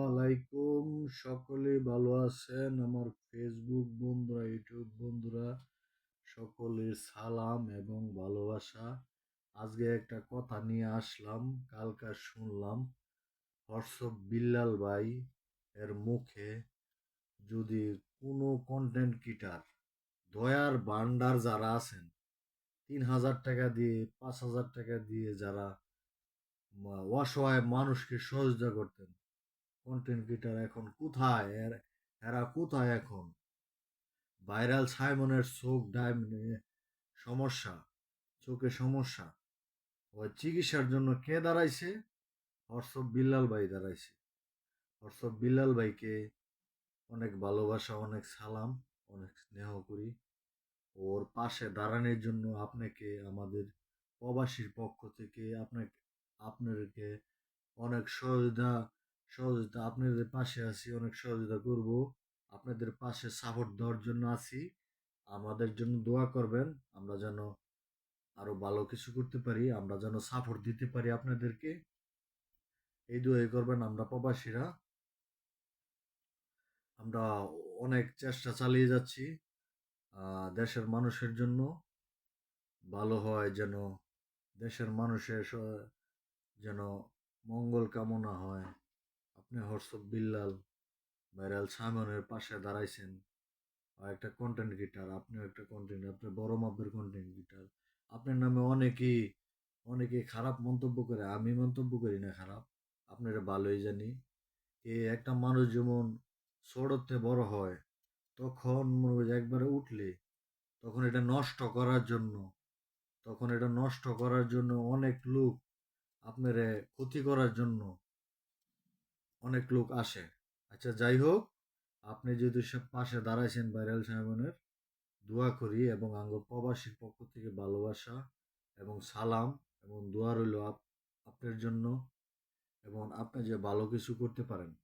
আলাইকুম। সকলেই ভালো আছেন? আমার ফেসবুক বন্ধুরা, ইউটিউব বন্ধুরা, সকলের সালাম এবং ভালোবাসা। আজকে একটা কথা নিয়ে আসলাম। কালকা শুনলাম হোয়াটসঅ্যাপ বিল্লাল ভাই এর মুখে, যদি কোনো কন্টেন্ট ক্রিয়েটার দয়ার ভান্ডার যারা আছেন, 3,000 টাকা দিয়ে 5,000 টাকা দিয়ে যারা অসহায় মানুষকে সহযোগিতা করতেন, কন্টেন্ট ক্রিয়েটার এখন কোথায়? এরা কোথায় এখন? ভাইরাল সাইমনের চোখ সমস্যা, চোখে সমস্যা, ওই চিকিৎসার জন্য কে দাঁড়াইছে? হোয়াটসঅ্যাপ বিল্লাল ভাই দাঁড়াইছে। হোয়াটসঅ্যাপ বিল্লাল ভাইকে অনেক ভালোবাসা, অনেক সালাম, অনেক স্নেহ করি। ওর পাশে দাঁড়ানোর জন্য আপনাকে আমাদের প্রবাসীর পক্ষ থেকে আপনাদেরকে অনেক সহযোগিতা আপনাদের পাশে আছি, অনেক সহযোগিতা করব। আপনাদের পাশে সাপোর্ট দেওয়ার জন্য আছি। আমাদের জন্য দোয়া করবেন, আমরা যেন আরো ভালো কিছু করতে পারি, আমরা যেন সাপোর্ট দিতে পারি আপনাদেরকে। এই দোয়াই করবেন। আমরা প্রবাসীরা আমরা অনেক চেষ্টা চালিয়ে যাচ্ছি দেশের মানুষের জন্য ভালো হয়, যেন দেশের মানুষের যেন মঙ্গল কামনা হয়। আপনি হোয়াটসঅ্যাপ বিল্লাল ভাইরাল সামনের পাশে দাঁড়াইছেন, আর একটা কন্টেন্ট ক্রিয়েটার, আপনিও একটা কন্টেন্ট, আপনি বড় মাপের কন্টেন্ট ক্রিয়েটার। আপনার নামে অনেকে খারাপ মন্তব্য করে, আমি মন্তব্য করি না খারাপ, আপনারা ভালোই জানি। একটা মানুষ যেমন ছোটতে বড় হয়, তখন মনে হয় যে একবারে উঠলে তখন এটা নষ্ট করার জন্য অনেক লোক, আপনার ক্ষতি করার জন্য অনেক লোক আসে। আচ্ছা, যাই হোক, আপনি যেহেতু সব পাশে দাঁড়াইছেন ভাইরাল সাহেবের, দোয়া করি এবং আঙ্গ প্রবাসীর পক্ষ থেকে ভালোবাসা এবং সালাম এবং দোয়া রইল আপনার জন্য, এবং আপনি যে ভালো কিছু করতে পারেন।